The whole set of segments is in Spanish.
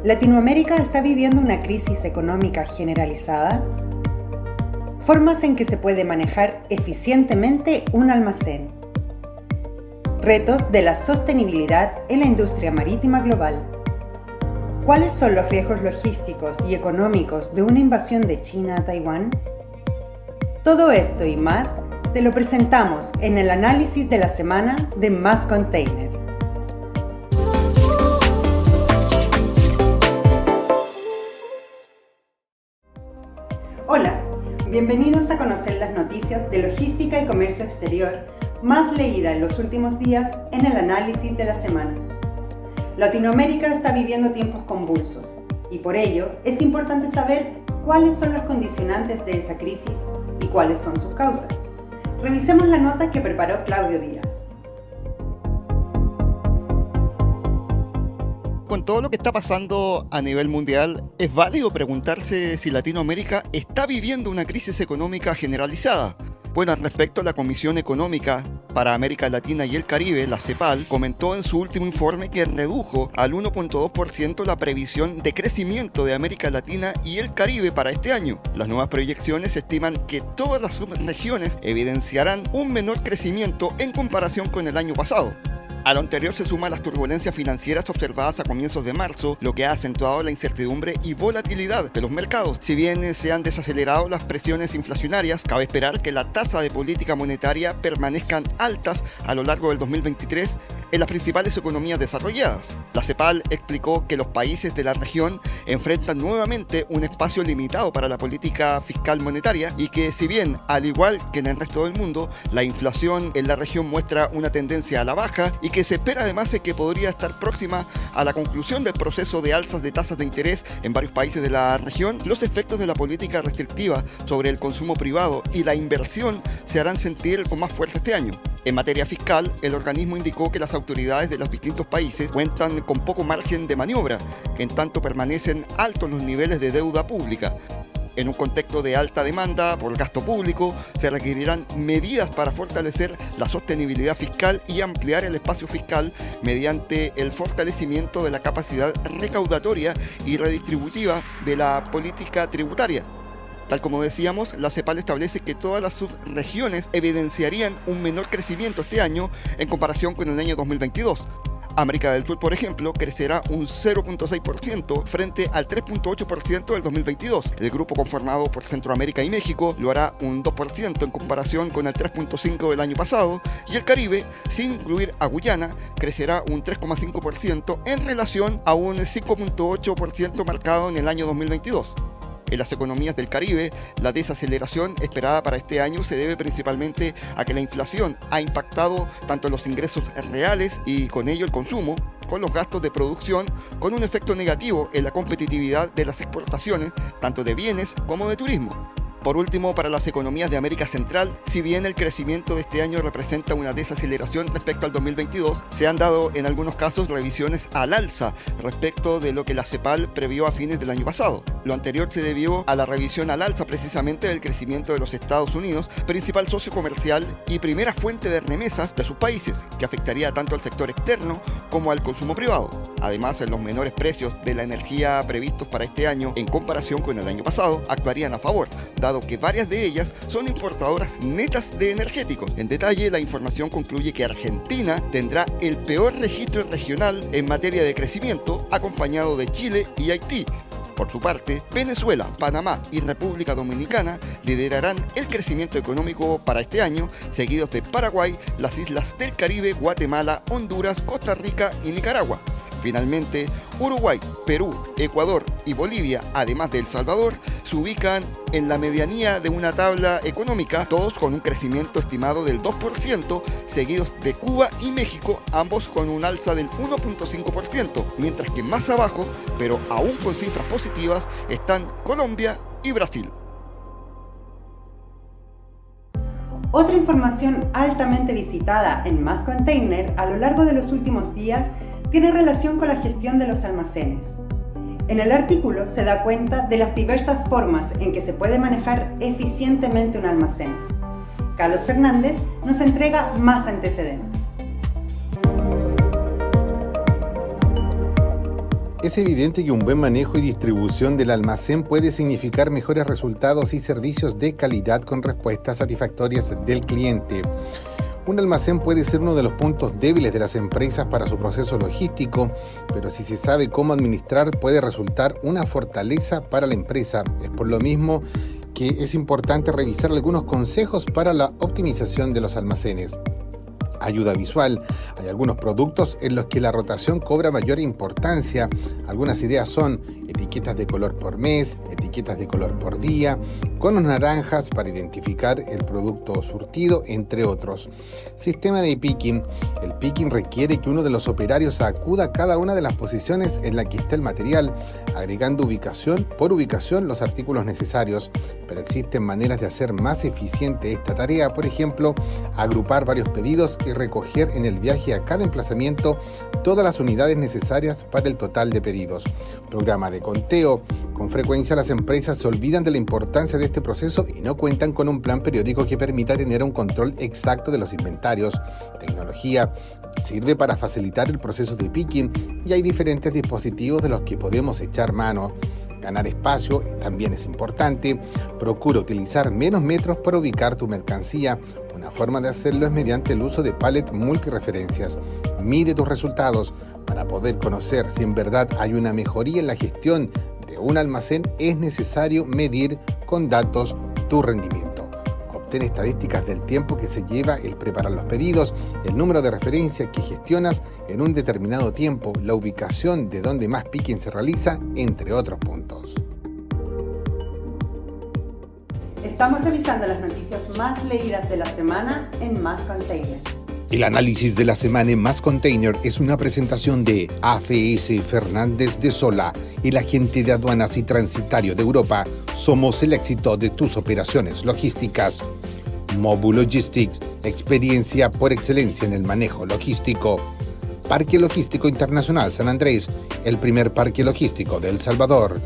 ¿Latinoamérica está viviendo una crisis económica generalizada? Formas en que se puede manejar eficientemente un almacén. Retos de la sostenibilidad en la industria marítima global. ¿Cuáles son los riesgos logísticos y económicos de una invasión de China a Taiwán? Todo esto y más te lo presentamos en el análisis de la semana de Más Container. Hola, bienvenidos a conocer las noticias de logística y comercio exterior más leídas en los últimos días en el análisis de la semana. Latinoamérica está viviendo tiempos convulsos y por ello es importante saber cuáles son los condicionantes de esa crisis y cuáles son sus causas. Revisemos la nota que preparó Claudio Díaz. Con todo lo que está pasando a nivel mundial, es válido preguntarse si Latinoamérica está viviendo una crisis económica generalizada. Bueno, al respecto, la Comisión Económica para América Latina y el Caribe, la CEPAL, comentó en su último informe que redujo al 1.2% la previsión de crecimiento de América Latina y el Caribe para este año. Las nuevas proyecciones estiman que todas las subregiones evidenciarán un menor crecimiento en comparación con el año pasado. A lo anterior se suman las turbulencias financieras observadas a comienzos de marzo, lo que ha acentuado la incertidumbre y volatilidad de los mercados. Si bien se han desacelerado las presiones inflacionarias, cabe esperar que la tasa de política monetaria permanezcan altas a lo largo del 2023 en las principales economías desarrolladas. La CEPAL explicó que los países de la región enfrentan nuevamente un espacio limitado para la política fiscal monetaria y que, si bien, al igual que en el resto del mundo, la inflación en la región muestra una tendencia a la baja y que se espera además de que podría estar próxima a la conclusión del proceso de alzas de tasas de interés en varios países de la región, los efectos de la política restrictiva sobre el consumo privado y la inversión se harán sentir con más fuerza este año. En materia fiscal, el organismo indicó que las autoridades de los distintos países cuentan con poco margen de maniobra, en tanto permanecen altos los niveles de deuda pública. En un contexto de alta demanda por gasto público, se requerirán medidas para fortalecer la sostenibilidad fiscal y ampliar el espacio fiscal mediante el fortalecimiento de la capacidad recaudatoria y redistributiva de la política tributaria. Tal como decíamos, la CEPAL establece que todas las subregiones evidenciarían un menor crecimiento este año en comparación con el año 2022. América del Sur, por ejemplo, crecerá un 0.6% frente al 3.8% del 2022. El grupo conformado por Centroamérica y México lo hará un 2% en comparación con el 3.5% del año pasado, y el Caribe, sin incluir a Guyana, crecerá un 3.5% en relación a un 5.8% marcado en el año 2022. En las economías del Caribe, la desaceleración esperada para este año se debe principalmente a que la inflación ha impactado tanto los ingresos reales y con ello el consumo, con los gastos de producción, con un efecto negativo en la competitividad de las exportaciones, tanto de bienes como de turismo. Por último, para las economías de América Central, si bien el crecimiento de este año representa una desaceleración respecto al 2022, se han dado en algunos casos revisiones al alza respecto de lo que la CEPAL previó a fines del año pasado. Lo anterior se debió a la revisión al alza precisamente del crecimiento de los Estados Unidos, principal socio comercial y primera fuente de remesas de sus países, que afectaría tanto al sector externo como al consumo privado. Además, los menores precios de la energía previstos para este año en comparación con el año pasado actuarían a favor, dado que varias de ellas son importadoras netas de energéticos. En detalle, la información concluye que Argentina tendrá el peor registro regional en materia de crecimiento, acompañado de Chile y Haití. Por su parte, Venezuela, Panamá y República Dominicana liderarán el crecimiento económico para este año, seguidos de Paraguay, las islas del Caribe, Guatemala, Honduras, Costa Rica y Nicaragua. Finalmente, Uruguay, Perú, Ecuador y Bolivia, además de El Salvador, se ubican en la medianía de una tabla económica, todos con un crecimiento estimado del 2%, seguidos de Cuba y México, ambos con un alza del 1.5%, mientras que más abajo, pero aún con cifras positivas, están Colombia y Brasil. Otra información altamente visitada en Más Container a lo largo de los últimos días tiene relación con la gestión de los almacenes. En el artículo se da cuenta de las diversas formas en que se puede manejar eficientemente un almacén. Carlos Fernández nos entrega más antecedentes. Es evidente que un buen manejo y distribución del almacén puede significar mejores resultados y servicios de calidad con respuestas satisfactorias del cliente. Un almacén puede ser uno de los puntos débiles de las empresas para su proceso logístico, pero si se sabe cómo administrar puede resultar una fortaleza para la empresa. Es por lo mismo que es importante revisar algunos consejos para la optimización de los almacenes. Ayuda visual. Hay algunos productos en los que la rotación cobra mayor importancia. Algunas ideas son etiquetas de color por mes, etiquetas de color por día, conos naranjas para identificar el producto surtido, entre otros. Sistema de picking. El picking requiere que uno de los operarios acuda a cada una de las posiciones en la que está el material, agregando ubicación por ubicación los artículos necesarios. Pero existen maneras de hacer más eficiente esta tarea, por ejemplo, agrupar varios pedidos y recoger en el viaje a cada emplazamiento todas las unidades necesarias para el total de pedidos. Programa de conteo. Con frecuencia las empresas se olvidan de la importancia de este proceso y no cuentan con un plan periódico que permita tener un control exacto de los inventarios. Tecnología. Sirve para facilitar el proceso de picking y hay diferentes dispositivos de los que podemos echar mano. Ganar espacio también es importante. Procura utilizar menos metros para ubicar tu mercancía. Una forma de hacerlo es mediante el uso de pallet multireferencias. Mide tus resultados. Para poder conocer si en verdad hay una mejoría en la gestión de un almacén, es necesario medir con datos tu rendimiento. Obtén estadísticas del tiempo que se lleva el preparar los pedidos, el número de referencias que gestionas en un determinado tiempo, la ubicación de donde más picking se realiza, entre otros puntos. Estamos revisando las noticias más leídas de la semana en Más Container. El análisis de la semana en Más Container es una presentación de AFS Fernández de Sola, el agente de aduanas y transitario de Europa. Somos el éxito de tus operaciones logísticas. Mobu Logistics, experiencia por excelencia en el manejo logístico. Parque Logístico Internacional San Andrés, el primer parque logístico de El Salvador.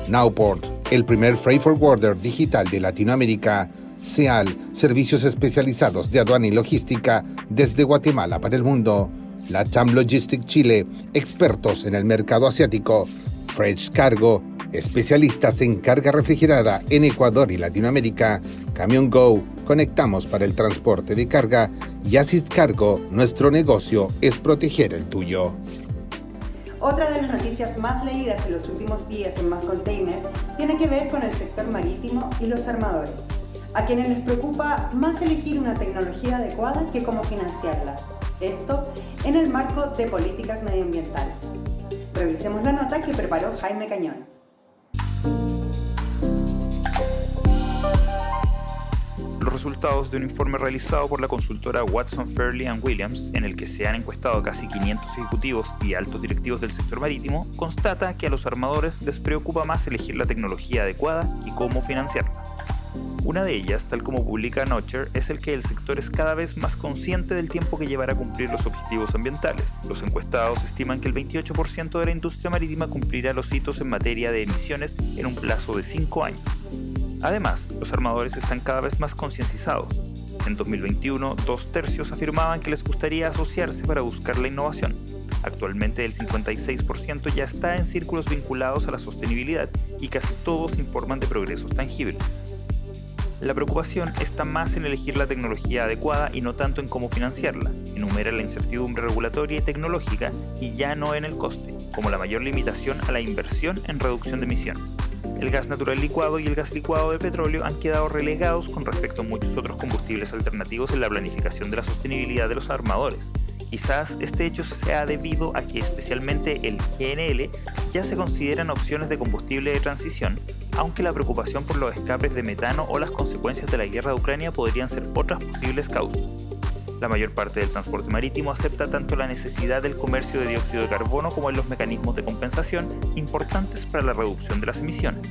Nowport, el primer freight forwarder digital de Latinoamérica. SEAL, servicios especializados de aduana y logística desde Guatemala para el mundo. LATAM Logistics Chile, expertos en el mercado asiático. Fresh Cargo, especialistas en carga refrigerada en Ecuador y Latinoamérica. Camion Go, conectamos para el transporte de carga. Y Assist Cargo, nuestro negocio es proteger el tuyo. Otra de las noticias más leídas en los últimos días en Más Container tiene que ver con el sector marítimo y los armadores, a quienes les preocupa más elegir una tecnología adecuada que cómo financiarla. Esto en el marco de políticas medioambientales. Revisemos la nota que preparó Jaime Cañón. Los resultados de un informe realizado por la consultora Watson Fairley & Williams, en el que se han encuestado casi 500 ejecutivos y altos directivos del sector marítimo, constata que a los armadores les preocupa más elegir la tecnología adecuada y cómo financiarla. Una de ellas, tal como publica Notcher, es el que el sector es cada vez más consciente del tiempo que llevará a cumplir los objetivos ambientales. Los encuestados estiman que el 28% de la industria marítima cumplirá los hitos en materia de emisiones en un plazo de 5 años. Además, los armadores están cada vez más concienciados. En 2021, 2/3 afirmaban que les gustaría asociarse para buscar la innovación. Actualmente el 56% ya está en círculos vinculados a la sostenibilidad y casi todos informan de progresos tangibles. La preocupación está más en elegir la tecnología adecuada y no tanto en cómo financiarla. Enumera la incertidumbre regulatoria y tecnológica y ya no en el coste, como la mayor limitación a la inversión en reducción de emisiones. El gas natural licuado y el gas licuado de petróleo han quedado relegados con respecto a muchos otros combustibles alternativos en la planificación de la sostenibilidad de los armadores. Quizás este hecho sea debido a que especialmente el GNL ya se consideran opciones de combustible de transición, aunque la preocupación por los escapes de metano o las consecuencias de la guerra de Ucrania podrían ser otras posibles causas. La mayor parte del transporte marítimo acepta tanto la necesidad del comercio de dióxido de carbono como en los mecanismos de compensación importantes para la reducción de las emisiones.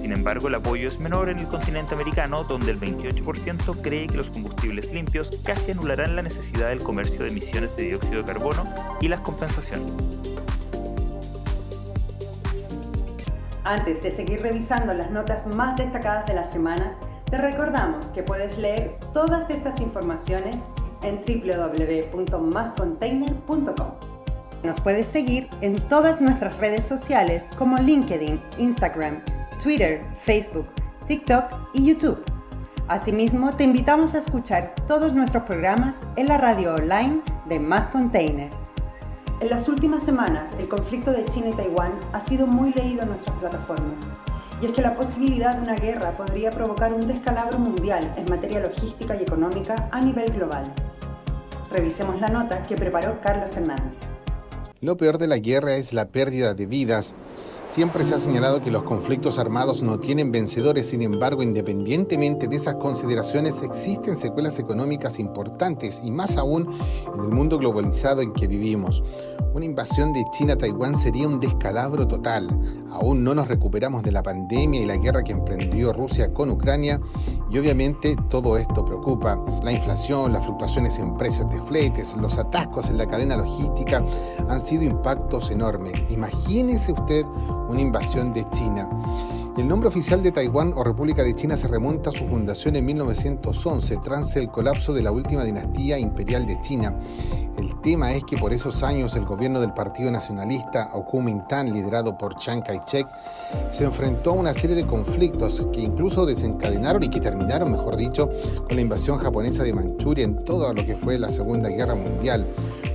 Sin embargo, el apoyo es menor en el continente americano, donde el 28% cree que los combustibles limpios casi anularán la necesidad del comercio de emisiones de dióxido de carbono y las compensaciones. Antes de seguir revisando las notas más destacadas de la semana, te recordamos que puedes leer todas estas informaciones en www.mascontainer.com. Nos puedes seguir en todas nuestras redes sociales como LinkedIn, Instagram, Twitter, Facebook, TikTok y YouTube. Asimismo, te invitamos a escuchar todos nuestros programas en la radio online de Más Container. En las últimas semanas, el conflicto de China y Taiwán ha sido muy leído en nuestras plataformas. Y es que la posibilidad de una guerra podría provocar un descalabro mundial en materia logística y económica a nivel global. Revisemos la nota que preparó Carlos Fernández. Lo peor de la guerra es la pérdida de vidas. Siempre se ha señalado que los conflictos armados no tienen vencedores, sin embargo, independientemente de esas consideraciones, existen secuelas económicas importantes y más aún en el mundo globalizado en que vivimos. Una invasión de China a Taiwán sería un descalabro total. Aún no nos recuperamos de la pandemia y la guerra que emprendió Rusia con Ucrania y obviamente todo esto preocupa. La inflación, las fluctuaciones en precios de fletes, los atascos en la cadena logística han sido impactos enormes. Imagínese usted una invasión de China. El nombre oficial de Taiwán o República de China se remonta a su fundación en 1911, tras el colapso de la última dinastía imperial de China. El tema es que por esos años el gobierno del Partido Nacionalista o Kuomintang, liderado por Chiang Kai-shek, se enfrentó a una serie de conflictos que incluso desencadenaron y que terminaron, mejor dicho, con la invasión japonesa de Manchuria en todo lo que fue la Segunda Guerra Mundial.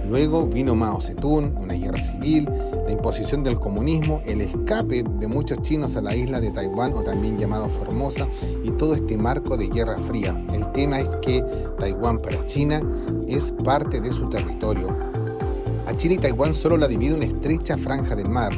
Luego vino Mao Zedong, una guerra civil, la imposición del comunismo, el escape de muchos chinos a la isla de Taiwán, o también llamado Formosa, y todo este marco de Guerra Fría. El tema es que Taiwán para China es parte de su territorio. A China y Taiwán solo la divide una estrecha franja del mar.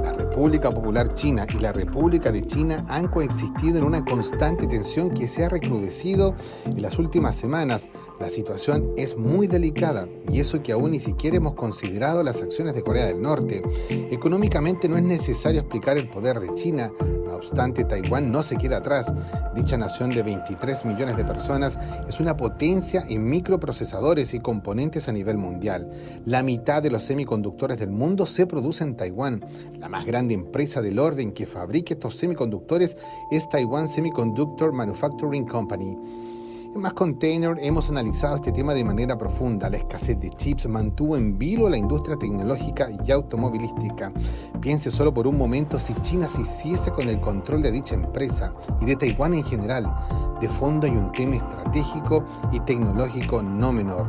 La República Popular China y la República de China han coexistido en una constante tensión que se ha recrudecido en las últimas semanas. La situación es muy delicada y eso que aún ni siquiera hemos considerado las acciones de Corea del Norte. Económicamente no es necesario explicar el poder de China. No obstante, Taiwán no se queda atrás. Dicha nación de 23 millones de personas es una potencia en microprocesadores y componentes a nivel mundial. La mitad de los semiconductores del mundo se produce en Taiwán. La más grande empresa del orden que fabrica estos semiconductores es Taiwan Semiconductor Manufacturing Company. En Más Container hemos analizado este tema de manera profunda. La escasez de chips mantuvo en vilo a la industria tecnológica y automovilística. Piense solo por un momento si China se hiciese con el control de dicha empresa y de Taiwán en general. De fondo hay un tema estratégico y tecnológico no menor.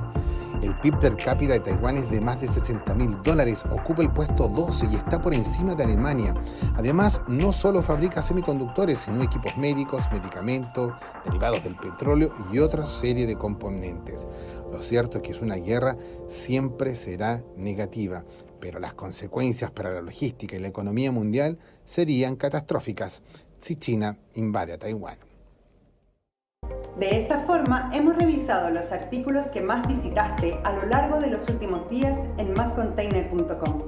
El PIB per cápita de Taiwán es de más de $60.000, ocupa el puesto 12 y está por encima de Alemania. Además, no solo fabrica semiconductores, sino equipos médicos, medicamentos, derivados del petróleo y otra serie de componentes. Lo cierto es que una guerra siempre será negativa, pero las consecuencias para la logística y la economía mundial serían catastróficas si China invade a Taiwán. De esta forma, hemos revisado los artículos que más visitaste a lo largo de los últimos días en mascontainer.com.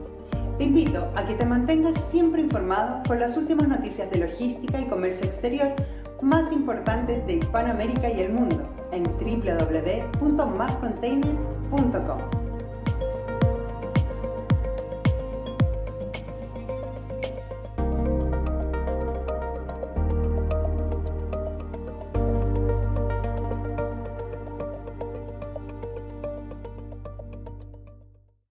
Te invito a que te mantengas siempre informado con las últimas noticias de logística y comercio exterior más importantes de Hispanoamérica y el mundo en www.mascontainer.com.